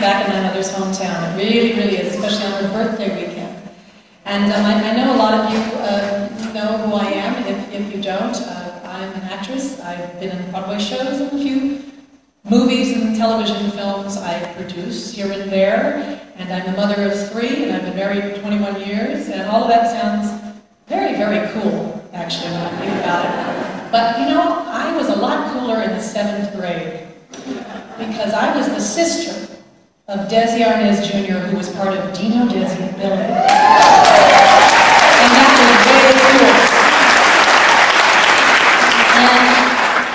Back in my mother's hometown. It really, really is, especially on her birthday weekend. And I know a lot of you know who I am. If you don't, I'm an actress. I've been in Broadway shows and a few movies and television films I produce here and there. And I'm the mother of 3, and I've been married for 21 years. And all of that sounds very, very cool, actually, when I think about it. But, you know, I was a lot cooler in the 7th grade because I was the sister of Desi Arnaz Jr., who was part of Dino, Desi, and Billy. And that was very cool. And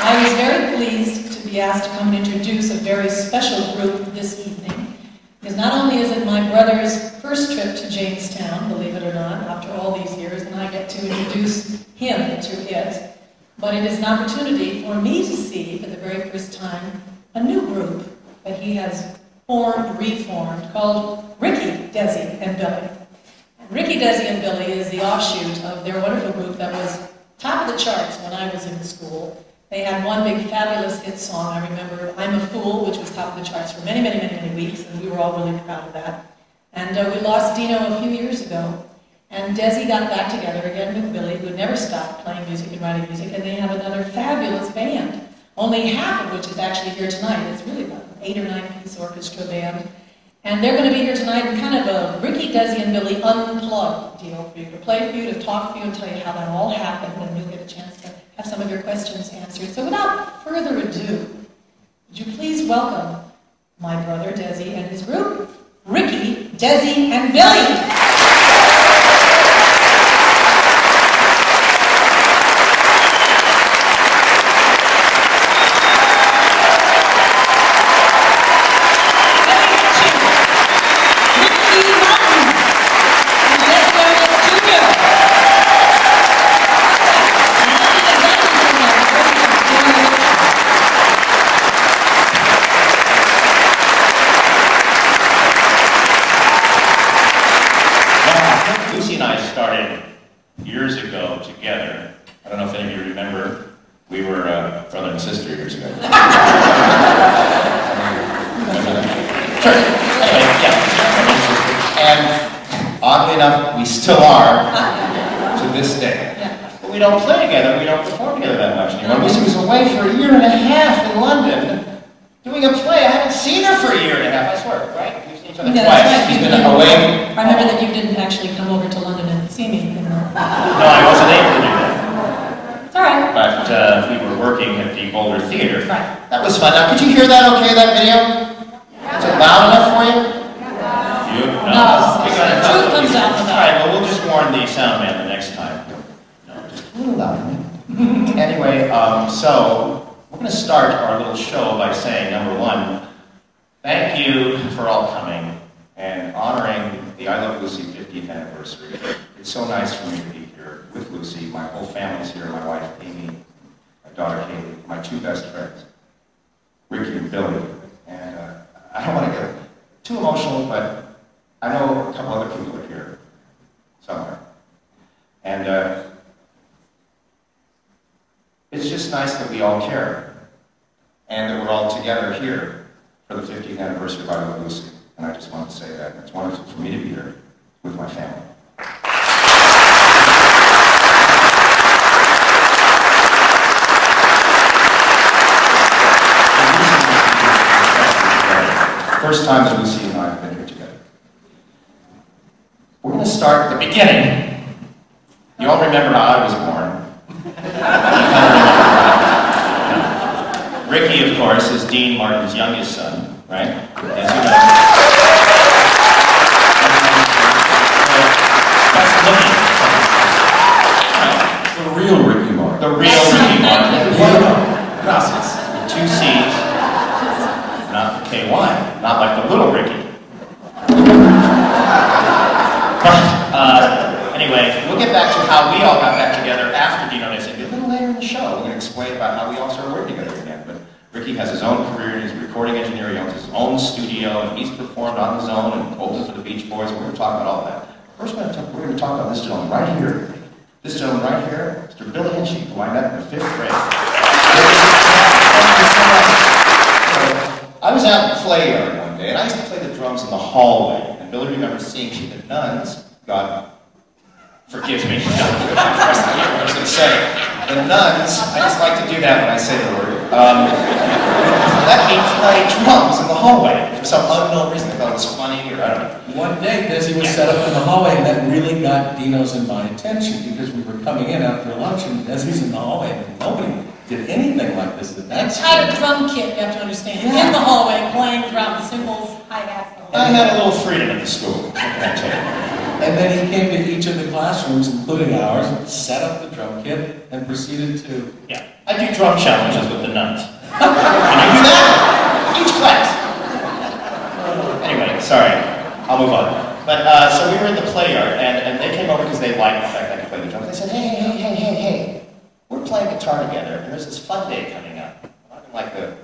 I was very pleased to be asked to come and introduce a very special group this evening, because not only is it my brother's first trip to Jamestown, believe it or not, after all these years, and I get to introduce him to it, but it is an opportunity for me to see, for the very first time, a new group that he has reformed, called Ricci, Desi, and Billy. And Ricci, Desi, and Billy is the offshoot of their wonderful group that was top of the charts when I was in school. They had one big fabulous hit song. I remember I'm a Fool, which was top of the charts for many, many, many, many weeks, and we were all really proud of that. And we lost Dino a few years ago. And Desi got back together again with Billy, who had never stopped playing music and writing music, and they have another fabulous band, only half of which is actually here tonight. It's really about an 8 or 9-piece orchestra band. And they're going to be here tonight in kind of a Ricci, Desi, and Billy unplugged deal for you, to play for you, to talk for you, and tell you how that all happened, and you'll get a chance to have some of your questions answered. So without further ado, would you please welcome my brother Desi and his group, Ricci, Desi, and Billy. We still are to this day. But we don't play together, we don't perform together that much anymore. Lucy was away for 1.5 years in London doing a play. I haven't seen her for 1.5 years, I swear, right? We've seen each other twice. Right. She's been away. I remember that you didn't actually come over to London and see me. No, I wasn't able to do that. It's all right. But we were working at the Boulder Theater. Right. That was fun. Now, could you hear that okay, that video? Is it loud enough for you? No. The truth comes out of that. All right, well, we'll just warn the sound man the next time. No, just a little louder. Anyway, so we're going to start our little show by saying, number one, thank you for all coming and honoring the I Love Lucy 50th anniversary. It's so nice for me to be here with Lucy. My whole family's here, my wife Amy, my daughter Kaylee, my 2 best friends, Ricky and Billy. And I don't want to get too emotional, but I know a couple other people are here somewhere. And it's just nice that we all care and that we're all together here for the 50th anniversary of I Love Lucy. And I just wanted to say that. It's wonderful for me to be here with my family. First time that Lucy and I have been here together. We're going to start at the beginning. You all remember how I was born. Ricky, of course, is Dean Martin's youngest son, right? As you know. That's looking. The real Ricky Martin. The real Ricky Martin. Gracias. With 2 C's. Not the KY, not like the little Ricky. But anyway, we'll get back to how we all got back together after Dino. They said a little later in the show. We're going to explain has his own career, he's a recording engineer, he owns his own studio, and he's performed on his own and opened for the Beach Boys, and we're going to talk about all that. First, we're going to talk about this gentleman right here. This gentleman right here, Mr. Billy Hinchy, who I met in the 5th grade. I was out in the play yard one day, and I used to play the drums in the hallway, and Billy remembers seeing the nuns, God forgive me, no, I was going to say, the nuns, I just like to do that when I say the word, let me play drums in the hallway for some unknown reason. They thought it was funny, or I don't know. One day, Desi was set up in the hallway, and that really got Dino's and my attention, because we were coming in after lunch, and Desi's in the hallway, and nobody did anything like this at that time. An entire drum kit, you have to understand, in the hallway, playing drums, cymbals, hi-hats. I had a little freedom at the school, what can I tell you? And then he came to each of the classrooms, including ours, set up the drum kit, and proceeded to... Yeah, I do drum challenges with the nuns. Can you do that? Each class. Anyway, sorry, I'll move on. But, so we were in the play yard, and they came over because they liked the fact that I could play the drums. They said, hey, we're playing guitar together, and there's this fun day coming up. I'm in like the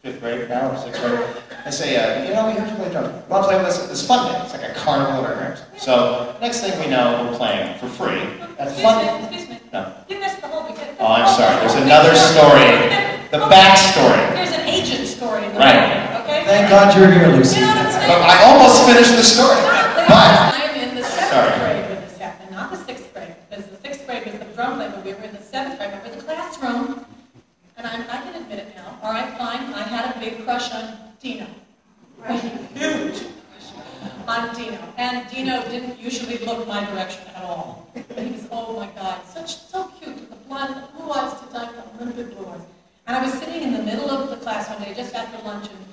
5th grade now, or 6th grade. They say, we heard you play drums. You want to play with us at this fun day? It's like a carnival of our parents. So, next thing we know, we're playing for free. That's fun. Excuse me. No. You missed the whole beginning. Oh, I'm sorry. There's another story. The backstory. There's an agent story in the Right. beginning, okay? Thank God you're here, Lucy. You know what I'm saying? But I almost finished the story. But I am in the 7th grade when this happened, not the 6th grade, because the 6th grade was the drum play, but we were in the 7th grade. We were in the classroom, and I can admit it now. All right, fine. I had a big crush on Dino. Huge crush on Dino. And Dino didn't usually look my direction at all. He was, oh my God, so cute, with the blue eyes to die for, limited blue eyes. And I was sitting in the middle of the class one day, just after lunch, and it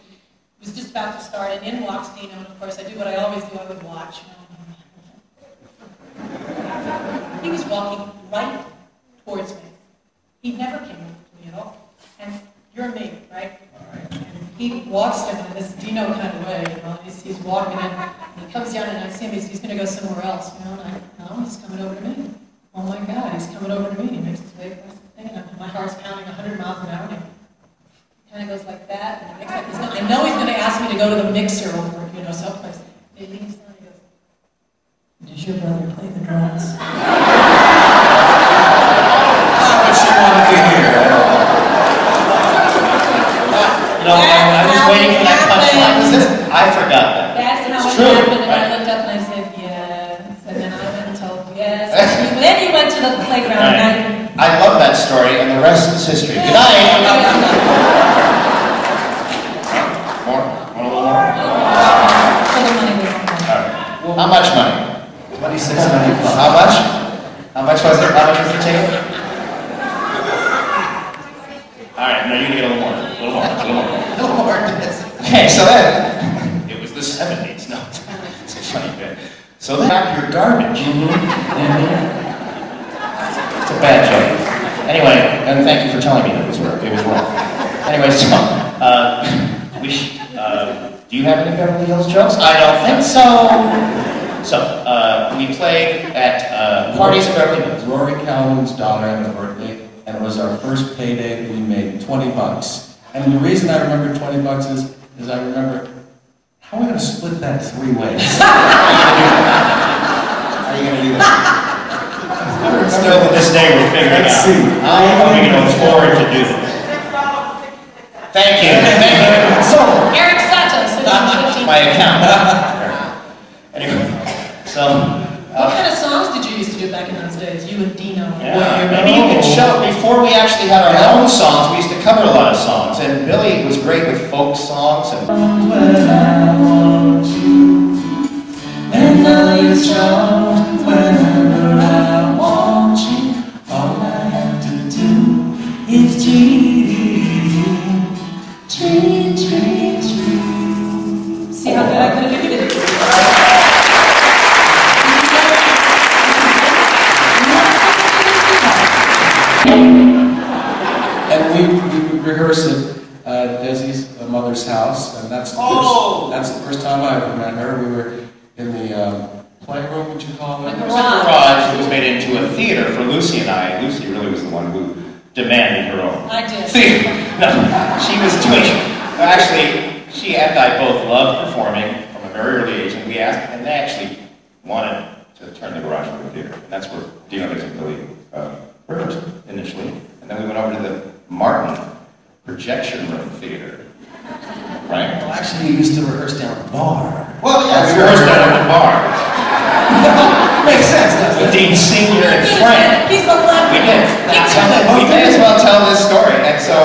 was just about to start, and in walks Dino, and of course I do what I always do, I would watch. He was walking right towards me. He never came over to me at all. And you're me, right? And he walks down in this Dino kind of way, you know, he's walking in, and he comes down, and I see him, he's going to go somewhere else, you know, and he's coming over to me. Oh my God, he's coming over to me, and he makes his way across the thing, and my heart's pounding 100 miles an hour, and he kind of goes like that, and he makes like this. I know he's going to ask me to go to the mixer over, you know, someplace. He leans down, and he goes, does your brother play the drums? Not what she wanted to hear. you know, I was waiting for that punchline. I forgot that. That's how it's it true, happened, and right? I looked up and I said, yes. And then I went and told yes. And then he went to the playground. Right. And I love that story, and the rest is history. Good night. More? Want a little more? For the money we want. All right. How much money? $26.95. How much? How much was it? How much was the ticket? All right, no, you're gonna get a little more. A little more. A little more. A little more. Okay, so then it was the 70s. No, it's a funny bit. So then pack your garbage. It's a bad joke. Anyway, and thank you for telling me that it was wrong. Anyway, so do you have any Beverly Hills jokes? I don't think so. So we played at parties in Beverly Hills. Rory Calhoun's daughter had a birthday, and it was our first payday. We made $20. And the reason I remember $20 is I remember, how are we going to split that 3 ways? How are you going to do that? Still to this day we're figuring Let's out. see. How are we going to afford to do this? Thank you. Thank you. So, Eric Santos. my account. Anyway, so. What kind of songs did you used to do back in those days? You and Dino. Yeah, well, maybe you can show. Before we actually had our own songs, we used to cover a lot of songs, and Billy was great with folk songs. And When I want you, and now you're strong. Whenever I want you, all I have to do is dream, dream, dream, dream. See how good I could have given it. And we rehearsed at Desi's mother's house, and that's the first time I ever met her. We were in the playroom, would you call it? It was a garage that was made into a theater for Lucy and I. Lucy really was the one who demanded her own I did. theater. No, she was doing, actually, she and I both loved performing from a very early age, and we asked, and they actually wanted to turn the garage into a theater. And that's where Dino and Billy rehearsed initially. And then we went over to the Martin projection room theater. Right? Well, actually, you used to rehearse down at the bar. Well, yeah, we rehearsed down at the bar. Makes sense, doesn't With it? Dean Sr. and Frank. He's the left. We did. We may as well tell this story. And so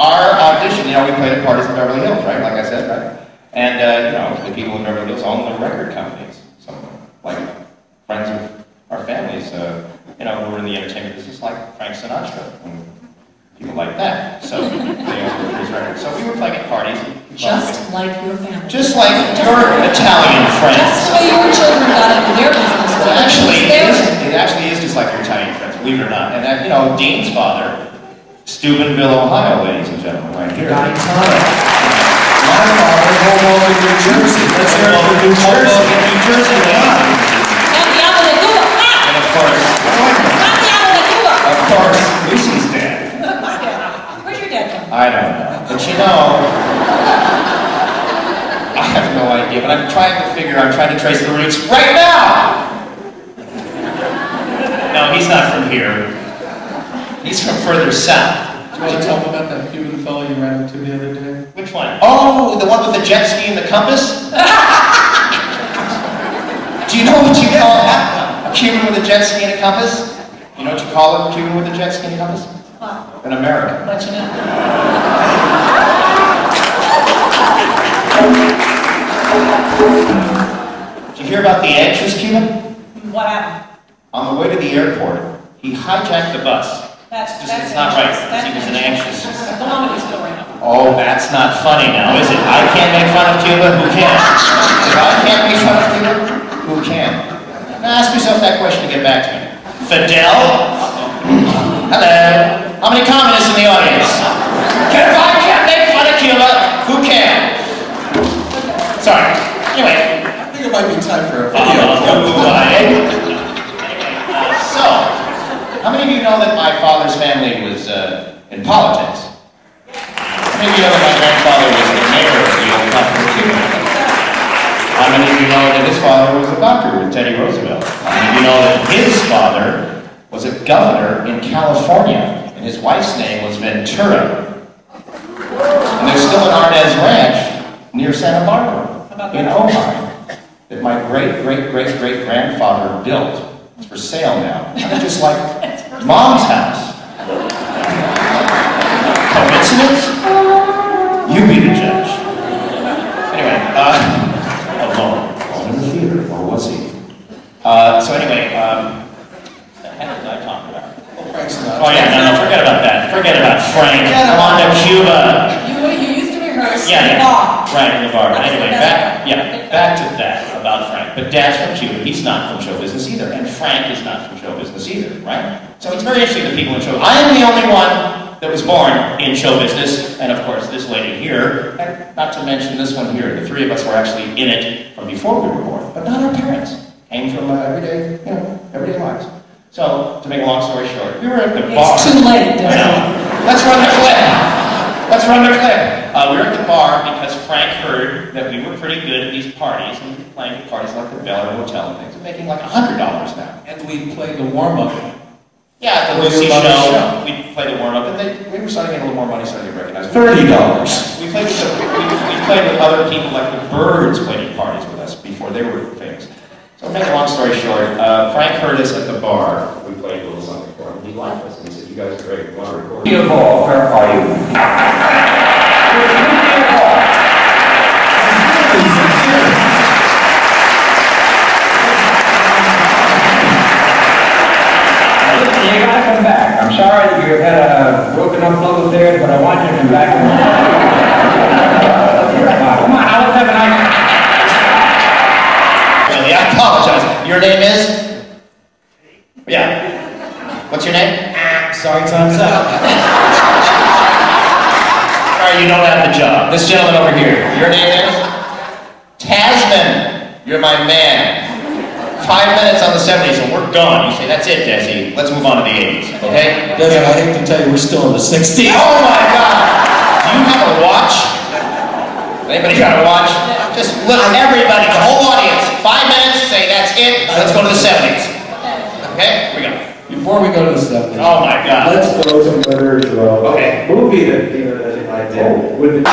our audition, you know, we played at parties in Beverly Hills, right? Like I said, right? And, you know, the people in Beverly Hills own the record companies. Some of them, like friends of our families, you know, who were in the entertainment business, like Frank Sinatra and people like that. So they owned his records. So we were playing at parties. Just like your family. Just like your Italian friends. That's the way your children got into their business. It actually is just like your Italian friends, believe it or not. And you know, Dean's father, Steubenville, Ohio, ladies and gentlemen, right here. My father, Hoboken, New Jersey. Let's hear it for New Jersey. New Jersey, and of course, Lucy's dad. Where's your dad from? I don't know. But you know, I have no idea, but I'm trying to trace the roots right now! No, he's not from here. He's from further south. Do you want to tell me about that Cuban fellow you ran into the other day? Which one? Oh, the one with the jet ski and the compass? Do you know what you call a Cuban with a jet ski and a compass? You know what you call a Cuban with a jet ski and a compass? What? An American. Let you know. Did you hear about the anxious Cuban? What happened? On the way to the airport, he hijacked the bus. It's not right. He was an anxious. Go on with your story. Oh, that's not funny now, is it? I can't make fun of Cuba. Who can? If I can't make fun of Cuba, who can? Now ask yourself that question and get back to me. Fidel? Hello. How many communists in the audience? If I can't make fun of Cuba, who can? Sorry. Anyway. I think it might be time for a video. So, how many of you know that my father's family was in politics? How many of you know that my grandfather was the mayor of the old capital of Cuba? How many of you know that his father was a doctor with Teddy Roosevelt? How many of you know that his father was a governor in California, and his wife's name was Ventura? And there's still an Arnaz ranch near Santa Barbara in Ojai that my great-great-great-great-grandfather built. It's for sale now. Just like Mom's house. Coincidence? You be the judge. Anyway, alone in the theater, or was he? So anyway, what the heck did I talk about? Oh yeah, no, forget about that. Forget about Frank. Come on to Cuba. You used to rehearse Yeah, in the bar. right, in the bar. But anyway, back to that about Frank. But Dad's from Cuba. He's not from show business either. And Frank is not from show business either, right? So it's very interesting that people in show. I am the only one that was born in show business, and of course this lady here, and not to mention this one here. The three of us were actually in it from before we were born, but not our parents. Came from everyday lives. So, to make a long story short, we were at the bar. It's too late, I know. Let's run the clip. Let's run the clip. We were at the bar because Frank heard that we were pretty good at these parties, and we were playing at parties like the Bel Air Hotel and things, and making like $100 now. And we played the warm-up. Yeah, at the Lucy show, we played the warm-up, and we were starting to get a little more money, starting to get recognized. $30. We played with other people, like the Birds played at parties with us before they were famous. So to make a long story short, Frank heard us at the bar. We played a little something for him. He liked us, and he said, "You guys are great. We want to record." Beautiful. Where are you? You gotta come back. I'm sorry you had a broken up love affair, but I want you to come back. Come on, let's have a nice. I apologize. Your name is? Yeah. What's your name? Sorry, time's up. Sorry, you don't have the job. This gentleman over here. Your name is? Tasman. You're my man. 5 minutes on the 70s and we're gone. You say, that's it, Desi. Let's move on to the 80s, okay? Desi, I hate to tell you, we're still in the 60s. Oh my God! Do you have a watch? Anybody got a watch? Just look, everybody, the whole audience, 5 minutes, say that's it, let's go to the 70s. Okay? Here we go. Before we go to the 70s. Oh my God. Let's throw some glitter as well. Okay. Movie that Dino and I did with the...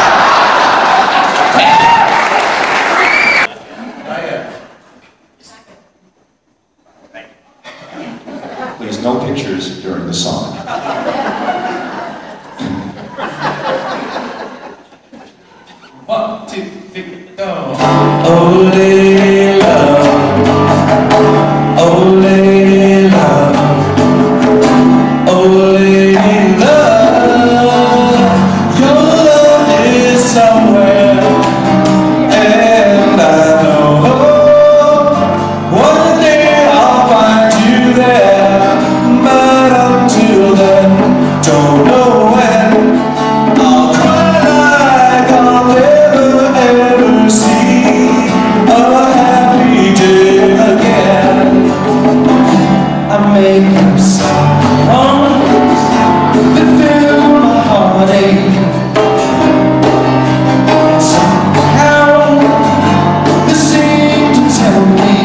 Please, no pictures during the song. One, two, three, go. Oh, lady love. Oh, lady love. Oh, lady love. Your love is somewhere, and I know one day I'll find you there. But until then, don't know when. I'll cry like I'll never ever see a happy day again. I make up songs that fill my heartache. Somehow they seem to tell me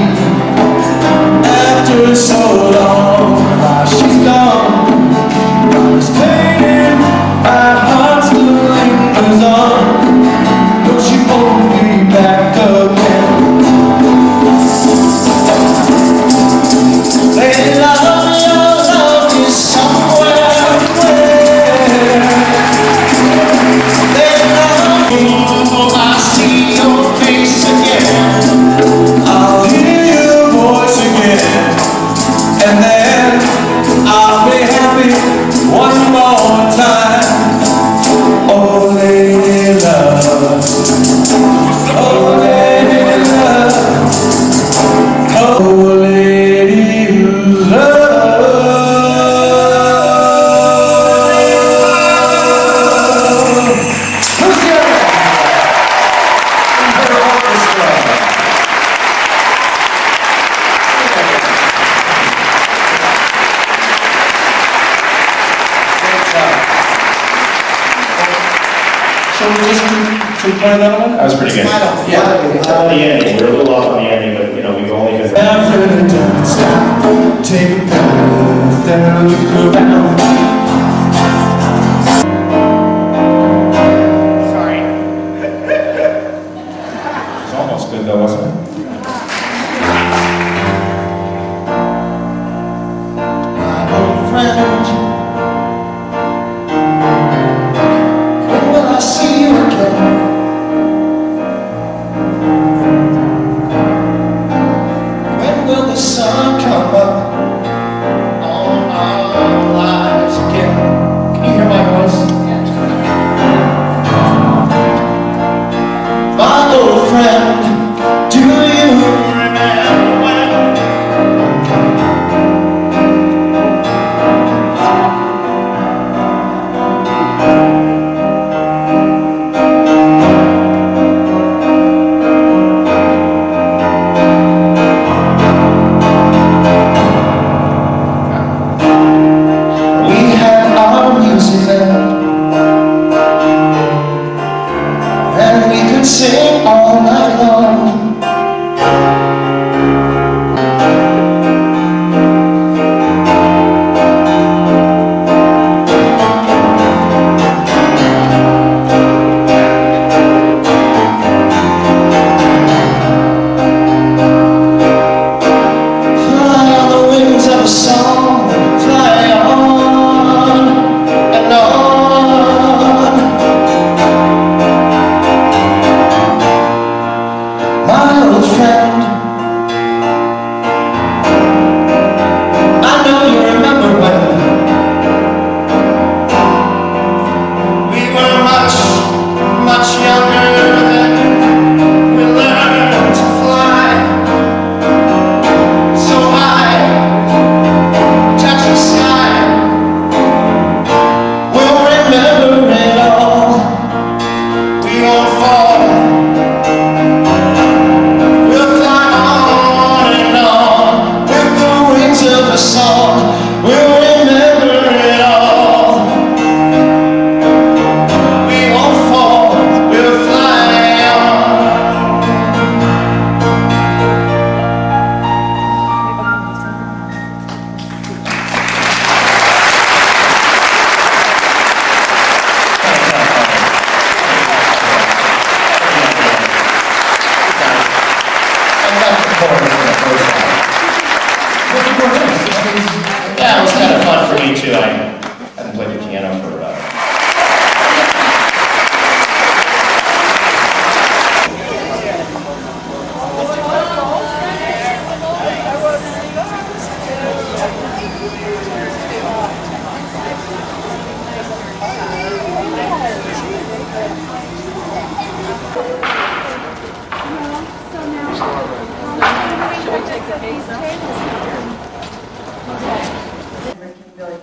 after so long why she's gone. This pain, my heart still lingers on, but she won't be back again. Lady love, your love is somewhere, Lady love, I see your face again. I'll hear your voice again, and then I'll be happy one more time. Oh, lady love. Oh, lady love. Oh, lady love. Lucie Arnaz and her orchestra. Should we play another one? That was pretty good. On the ending, we're a little off on the ending, but you know, we've only just... Never done stop. Take a path and look around. Sorry. It's almost good though, wasn't it? My old friend, when will I see you again? When will the sun come up on our lives?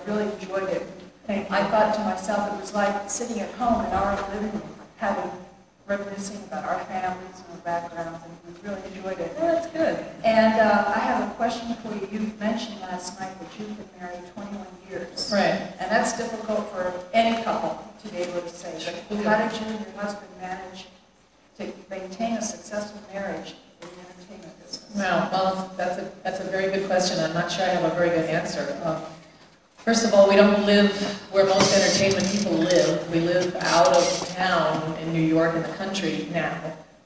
Really enjoyed it. I thought to myself it was like sitting at home in our living room, having reminiscing about our families and our backgrounds, and we really enjoyed it. Oh, that's good. And I have a question for you. You mentioned last night that you've been married 21 years. Right. And that's difficult for any couple to be able to say. But how did you and your husband manage to maintain a successful marriage in the entertainment business? Well, that's a very good question. I'm not sure I have a very good answer. First of all, we don't live where most entertainment people live. We live out of town in New York and the country now.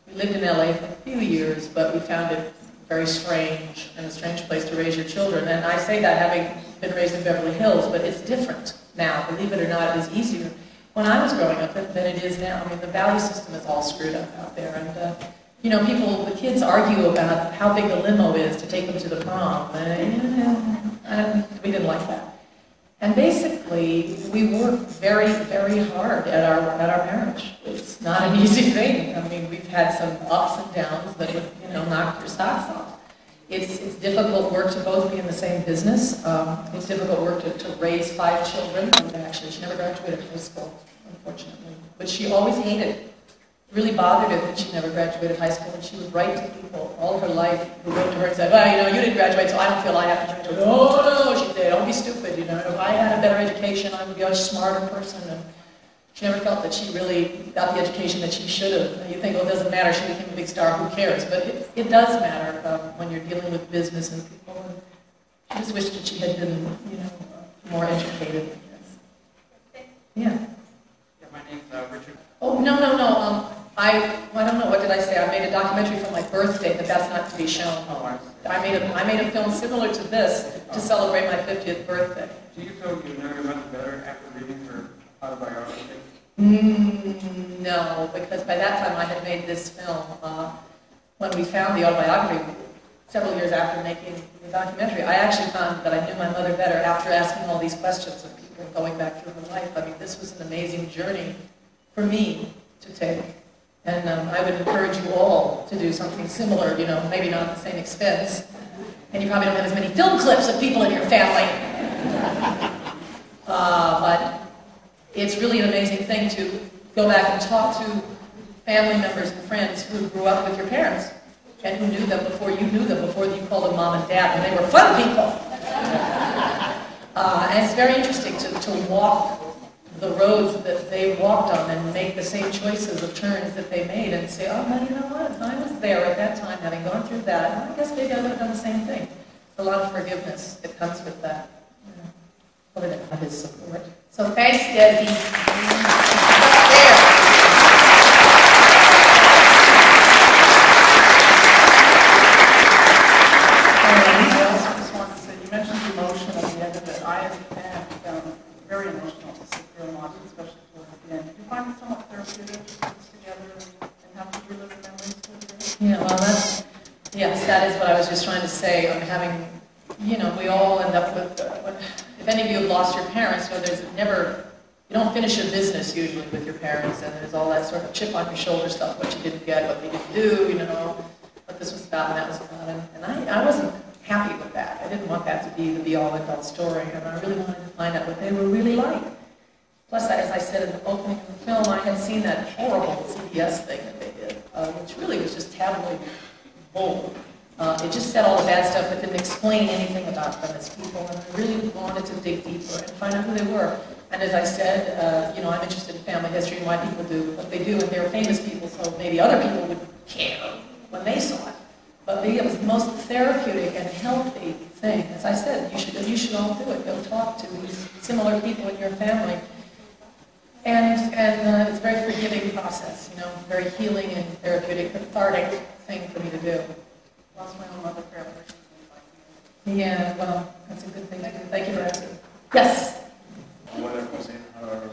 We lived in LA for a few years, but we found it very strange and a strange place to raise your children. And I say that having been raised in Beverly Hills, but it's different now. Believe it or not, it is easier when I was growing up than it is now. I mean, the value system is all screwed up out there. And, you know, the kids argue about how big the limo is to take them to the prom. And we didn't like that. And basically, we work very, very hard at our marriage. It's not an easy thing. I mean, we've had some ups and downs that would, you know, knock your socks off. It's difficult work to both be in the same business. It's difficult work to raise 5 children. Actually, she never graduated high school, unfortunately. But she always hated it. It really bothered her that she never graduated high school, and she would write to people all her life who wrote to her and said, well, you know, you didn't graduate, so I don't feel I have to graduate. Oh, no, she'd say, don't be stupid, you know. If I had a better education, I would be a smarter person. And she never felt that she really got the education that she should have. And you think, well, it doesn't matter, she became a big star, who cares? But it does matter when you're dealing with business and people. And she just wished that she had been, you know, more educated, I guess. Yeah. Yeah, my name's Richard. Oh, no. I don't know, what did I say? I made a documentary for my birthday, but that's not to be shown. Oh, I made a film similar to this to celebrate my 50th birthday. Do you feel you know your mother better after reading her autobiography? No, because by that time I had made this film. When we found the autobiography, several years after making the documentary, I actually found that I knew my mother better after asking all these questions of people going back through her life. I mean, this was an amazing journey for me to take. And I would encourage you all to do something similar, you know, maybe not at the same expense. And you probably don't have as many film clips of people in your family. But it's really an amazing thing to go back and talk to family members and friends who grew up with your parents and who knew them before you knew them, before you called them mom and dad, when they were fun people. And it's very interesting to walk the roads that they walked on and make the same choices of turns that they made and say, oh, man, you know what, if I was there at that time, having gone through that, I guess maybe I would have done the same thing. There's a lot of forgiveness that comes with that. You know, other than have his support. So thanks, Desi. Just wanted to say, you mentioned emotion at the end of it. I, as a fan, found it very emotional to sit through and watch it, especially towards the end. Did you find it somewhat therapeutic to put this together and have to relive the memories together? Yeah, well, yes, that is what I was just trying to say. I'm having, you know, we all end up with, if any of you have lost your parents, you know, there's never, you don't finish your business usually with your parents, and there's all that sort of chip on your shoulder stuff, what you didn't get, what they didn't do, you know, what this was about and that was about. And I wasn't happy with that. I didn't want that to be the be-all, end-all story, and I really wanted to find out what they were really like. Plus, as I said in the opening of the film, I had seen that horrible CBS thing that they did, which really was just tabloid bull. It just said all the bad stuff, but didn't explain anything about them as people, and I really wanted to dig deeper and find out who they were. And as I said, you know, I'm interested in family history and why people do what they do, and they're famous people, so maybe other people would care when they saw it. But it was the most therapeutic and healthy thing. As I said, you should all do it. Go talk to these similar people in your family. And it's a very forgiving process, you know, very healing and therapeutic, cathartic thing for me to do. Lost my own mother forever. Yeah, well, that's a good thing to do. Thank you for asking. Yes? Whether it was in her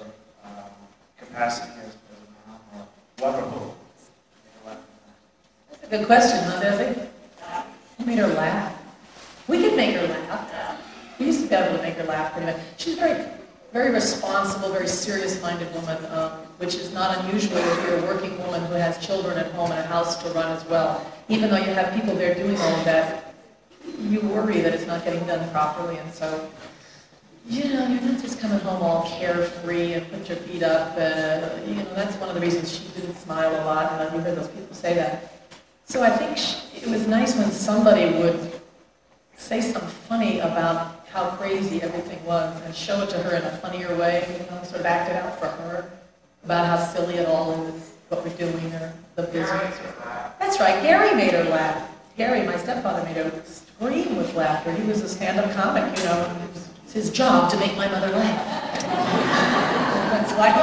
capacity as a mom or lovable. That's a good question, huh, Desi? Who made her laugh? We could make her laugh. We used to be able to make her her laugh pretty much. She's very, very responsible, very serious-minded woman, which is not unusual if you're a working woman who has children at home and a house to run as well. Even though you have people there doing all of that, you worry that it's not getting done properly, and so, you know, you're not just coming home all carefree and put your feet up. You know, that's one of the reasons she didn't smile a lot, and you heard those people say that. So I think it was nice when somebody would say something funny about how crazy everything was and show it to her in a funnier way, you know, sort of act it out for her about how silly it all is, what we're doing, or the business. That's right, Gary made her laugh. Gary, my stepfather, made her scream with laughter. He was a stand-up comic, you know. It was his job to make my mother laugh. That's right.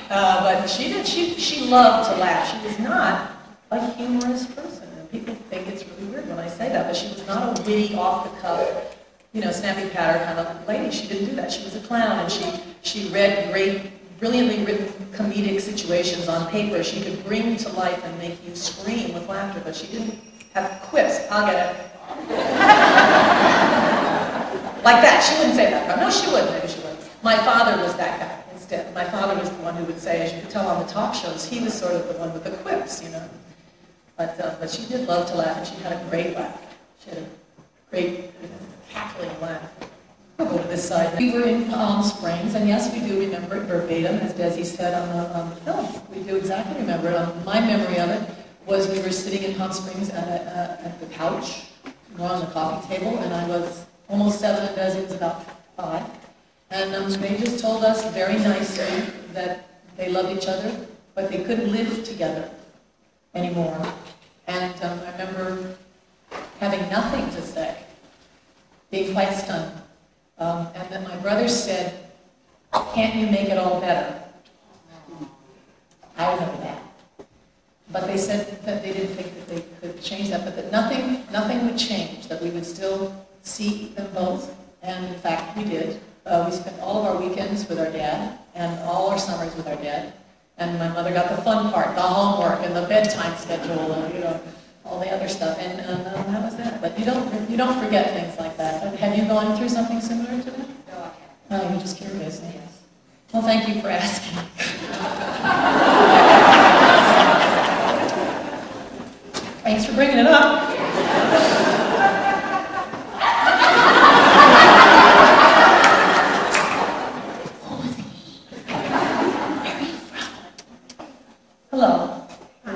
But she did. She loved to laugh. She was not a humorous person, and people think it's really weird when I say that. But she was not a witty, off-the-cuff, you know, snappy patter kind of lady. She didn't do that. She was a clown, and she read great, brilliantly written comedic situations on paper. She could bring to life and make you scream with laughter, but she didn't have quips. I'll get it. Like that. She wouldn't say that. No, she wouldn't. Maybe she wouldn't. My father was that guy instead. My father was the one who would say, as you could tell on the talk shows, he was sort of the one with the quips, you know. But she did love to laugh, and she had a great laugh. She had a great, cackling laugh. We'll go to this side. We were in Palm Springs, and yes, we do remember it verbatim, as Desi said on the film. We do exactly remember it. My memory of it was we were sitting in Palm Springs at the couch, we were on the coffee table, and I was almost 7 and Desi was about 5. And they just told us very nicely that they loved each other, but they couldn't live together anymore. And I remember having nothing to say, being quite stunned. And then my brother said, "Can't you make it all better?" I remember that. But they said that they didn't think that they could change that, but that nothing would change, that we would still see them both. And in fact, we did. We spent all of our weekends with our dad, and all our summers with our dad. And my mother got the fun part, the homework, and the bedtime schedule, and you know, all the other stuff. And that was that. But you don't forget things like that. Have you gone through something similar to that? No, I haven't. Oh, you're just curious. Yes. Well, thank you for asking. Thanks for bringing it up. Hello. Hi.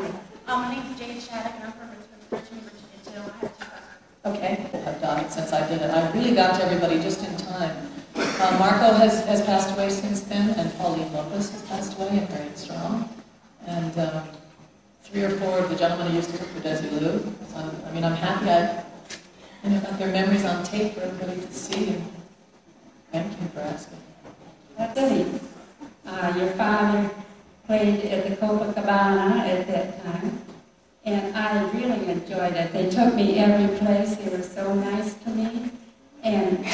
My name's Jane Shattuck, and I'm from Richmond, Virginia, too. I have 2 questions. Okay, I've done it since I did it. I really got to everybody just in time. Marco has passed away since then, and Pauline Lopez has passed away, and Marion Strong. And 3 or 4 of the gentlemen who used to work for Desi Lou. So I'm happy I got their memories on tape for everybody to see. And thank you for asking. Desi, your father played at the Copacabana at that time, and I really enjoyed it. They took me every place. They were so nice to me. And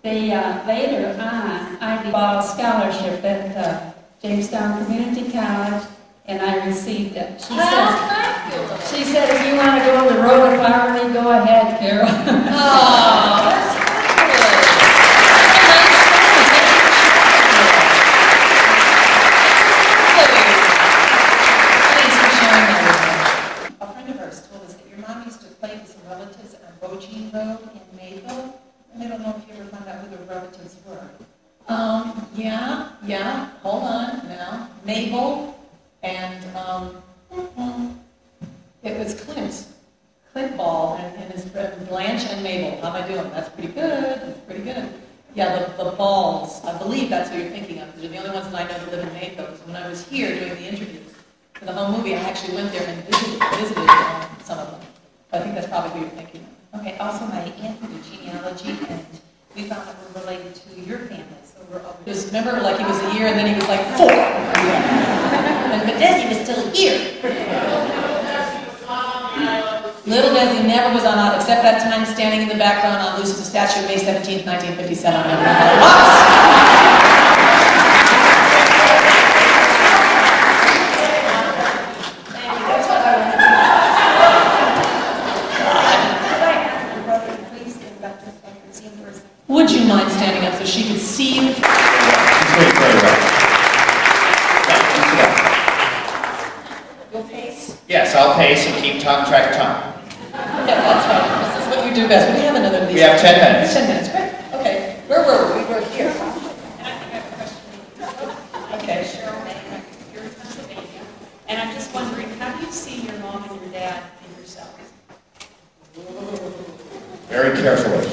they later on, I bought a scholarship at Jamestown Community College, and I received it. She said, if you want to go to the road of poverty, go ahead, Carol. Oh, that's good. Thanks for sharing that with me. A friend of ours told us that your mom used to play with some relatives on Bogene Road in Mayville, and I don't know if you ever found out who the relatives were. Yeah, hold on now. Mabel and, it was Clint Ball and his friend Blanche and Mabel. How am I doing? That's pretty good. That's pretty good. Yeah, the Balls. I believe that's who you're thinking of, because you're the only ones that I know that live in Mayville. So when I was here doing the interviews for the home movie, I actually went there and visited some of them. But I think that's probably who you're thinking of. Okay, also my aunt did genealogy, and we found that we're related to your family, so we're over Just remember, like he was a year and then he was like 4. But Desi was still here. Little Desi never was on out, except that time standing in the background on Lucie's statue, May 17th, 1957. I don't know how it was. Thank you. That's what I wanted to know. Could I ask your brother to please get back to the scene first? Would you mind standing up so she could see you? She's doing very well. You'll pace? Yes, I'll pace and keep track of time. Yeah, that's right. This is what you do best. We have another of these. We have 10 minutes. 10 minutes, great. Okay. Where were we? We were here. Okay. You're in Pennsylvania, and I'm just wondering, how do you see your mom and your dad and yourself? Very carefully.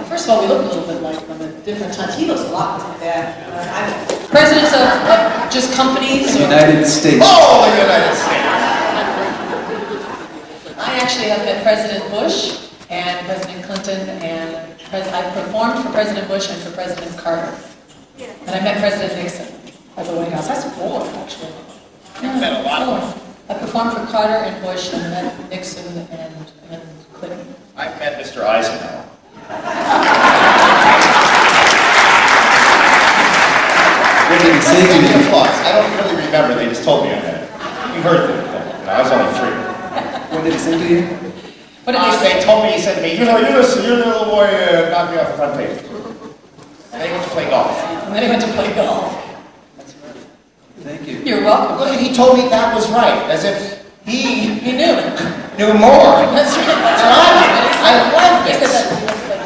First of all, we look a little bit like them at different times. He looks a lot like that. Presidents of just companies? The United States. Oh, the United States! I actually have met President Bush and President Clinton, and I performed for President Bush and for President Carter. And I met President Nixon at the White House. That's 4, actually. You've met a lot of them. I performed for Carter and Bush and met Nixon and Clinton. I've met Mr. Eisenhower. What did he say to you? Applause. I don't really remember. They just told me I met him. You heard them. I was only 3. What did he say to you? What did they say? They told me, he said to me, you're the little boy knocked me off the front page. And they went to play golf. And then he went to play golf. Thank you. You're welcome. Look, he told me that was right, as if he knew more. That's right. And I love this.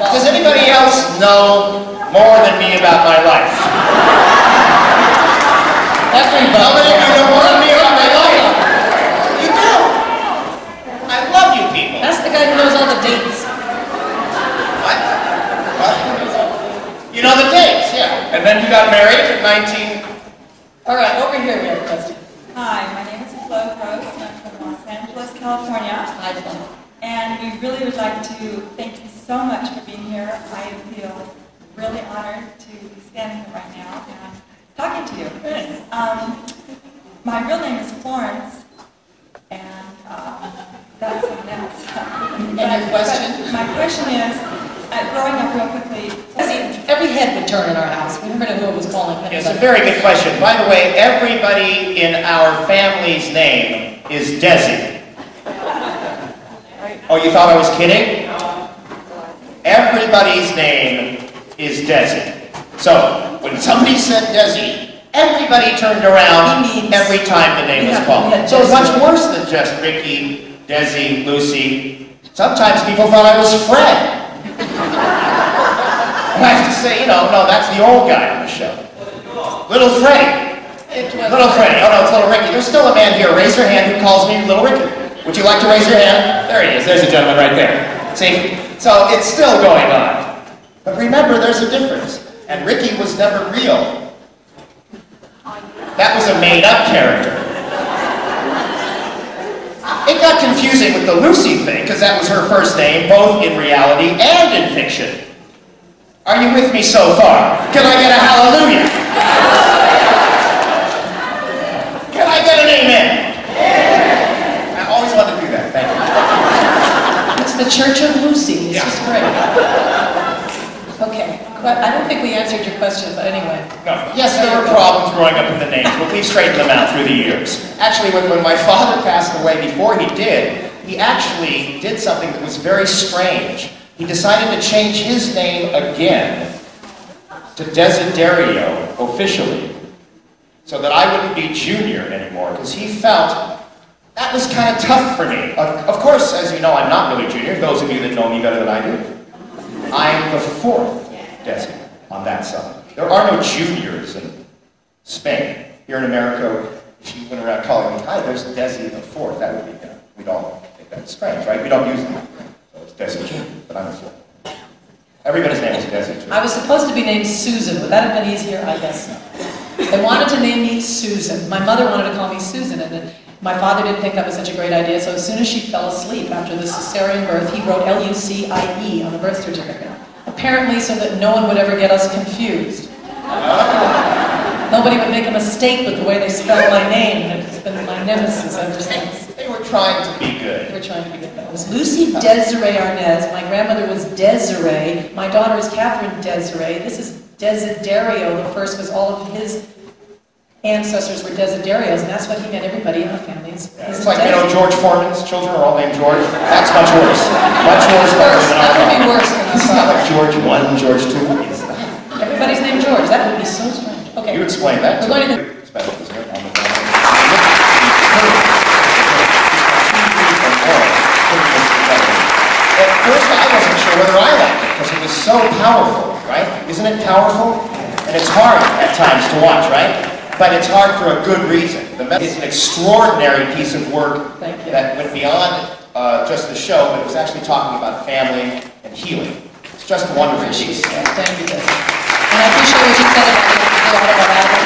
Does anybody else know more than me about my life? Everybody. How many of you know more than me about my life? You do. I love you people. That's the guy who knows all the dates. What? You know the dates, yeah. And then you got married at 19. All right, over here we have a question. Hi, my name is Flo Gross, and I'm from Los Angeles, California. Hi, Flo. And we really would like to thank you so much for being here. I feel really honored to be standing here right now and talking to you. My real name is Florence, and that's someone else. And your question? My question is, growing up real quickly. Every head would turn in our house. We never knew who it was calling. It's a very good question. By the way, everybody in our family's name is Desi. Oh, you thought I was kidding? Everybody's name is Desi. So, when somebody said Desi, everybody turned around every time the name was called. So it's much worse than just Ricci, Desi, Lucy. Sometimes people thought I was Fred. And I have to say, no, that's the old guy on the show. Little Freddie. Little Freddie. Oh, no, it's Little Ricky. There's still a man here. Raise your hand who calls me Little Ricky. Would you like to raise your hand? There he is. There's a gentleman right there. See? So it's still going on. But remember, there's a difference. And Ricky was never real. That was a made-up character. It got confusing with the Lucy thing, because that was her first name, both in reality and in fiction. Are you with me so far? Can I get a hallelujah? Can I get an amen? I always wanted to do that. Thank you. It's the Church of Lucy. It's just great. Okay. But I don't think we answered your question, but anyway. No. Yes, there were problems growing up with the names, but we've straightened them out through the years. Actually, when my father passed away, before he did, he actually did something that was very strange. He decided to change his name again to Desiderio, officially, so that I wouldn't be Junior anymore, because he felt that was kind of tough for me. Of course, as you know, I'm not really Junior, those of you that know me better than I do. I'm the 4th Desi on that side. There are no Juniors in Spain. Here in America, if you went around calling me, hi, there's Desi the 4th, that would be, we'd all think that's strange, right? We don't use them. It's Desi Jr., but I'm a 4th. Everybody's name is Desi Jr. I was supposed to be named Susan. Would that have been easier? I guess so. They wanted to name me Susan. My mother wanted to call me Susan, and my father didn't think that was such a great idea, so as soon as she fell asleep after the cesarean birth, he wrote Lucie on the birth certificate. Apparently so that no one would ever get us confused. Nobody would make a mistake with the way they spell my name, and it's been my nemesis ever since. They were trying to be good. They were trying to be good. It was Lucie-Desi Arnaz. My grandmother was Desiree. My daughter is Catherine Desiree. This is Desiderio. The first was all of his ancestors were Desiderios, and that's what he meant everybody in the families. It's like, George Foreman's children are all named George. That's much worse. Much worse. That would be worse than It's not like George 1, George 2. Everybody's named George. That would be so strange. Okay. You explain that. We're going to special, isn't it, on the phone? At first, I wasn't sure whether I liked it, because it was so powerful, right? Isn't it powerful? And it's hard at times to watch, right? But it's hard for a good reason. It's an extraordinary piece of work that went beyond just the show, but it was actually talking about family and healing. It's just a wonderful piece. Thank you, Desi. And I appreciate what you said about our album.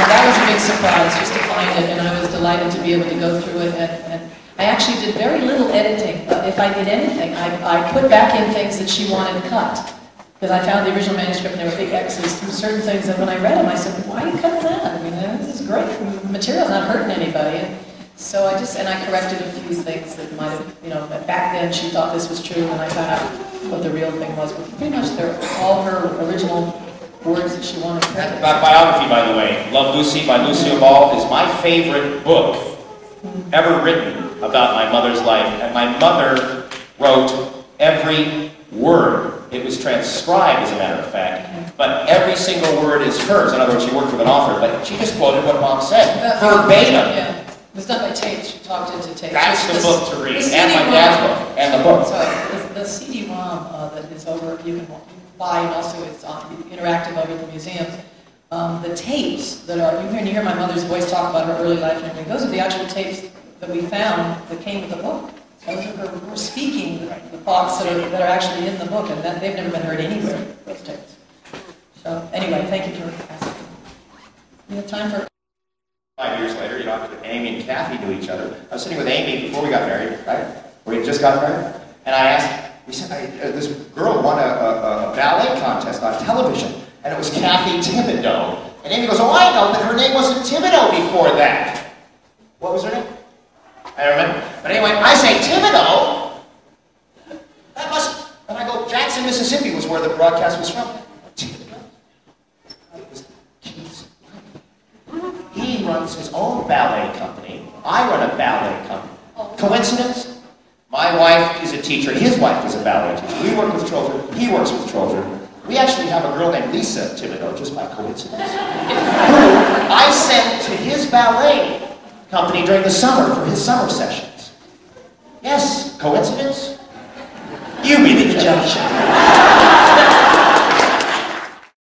That was a big surprise just to find it, and I was delighted to be able to go through it. And I actually did very little editing. If I did anything, I put back in things that she wanted cut. Because I found the original manuscript and there were big X's through certain things, and when I read them, I said, why are you cutting that? I mean, this is great. The material's not hurting anybody. And so I corrected a few things that might have, back then she thought this was true, and I found out what the real thing was. But pretty much they're all her original words that she wanted to print. That biography, by the way, Love Lucy by Lucile Ball, is my favorite book ever written about my mother's life. And my mother wrote every word. It was transcribed, as a matter of fact, but every single word is hers. In other words, she worked with an author, but she just quoted what Mom said, verbatim. Yeah. It was done by tapes. She talked into tapes. That's the book to read, and my dad's book, and the book. So the CD-ROM that is over, you can buy, and also it's interactive over at the museums. The tapes that are, you hear my mother's voice talk about her early life and everything, those are the actual tapes that we found that came with the book. Those are her speaking the thoughts that are actually in the book, and they've never been heard anywhere, those tapes. So anyway, thank you for asking. We have time for... 5 years later, after Amy and Kathy knew each other, I was sitting with Amy before we got married, right? We had just got married, and I asked, this girl won a ballet contest on television, and it was Kathy Thibodeau. And Amy goes, oh, I know, but her name wasn't Thibodeau before that. What was her name? I don't remember. But anyway, I say, Thibodeau? That must... And I go, Jackson, Mississippi was where the broadcast was from. Thibodeau? It was Keith's life. He runs his own ballet company. I run a ballet company. Coincidence? My wife is a teacher. His wife is a ballet teacher. We work with children. He works with children. We actually have a girl named Lisa Thibodeau, just by coincidence, who I sent to his ballet company during the summer for his summer sessions. Yes, coincidence? You be the judge.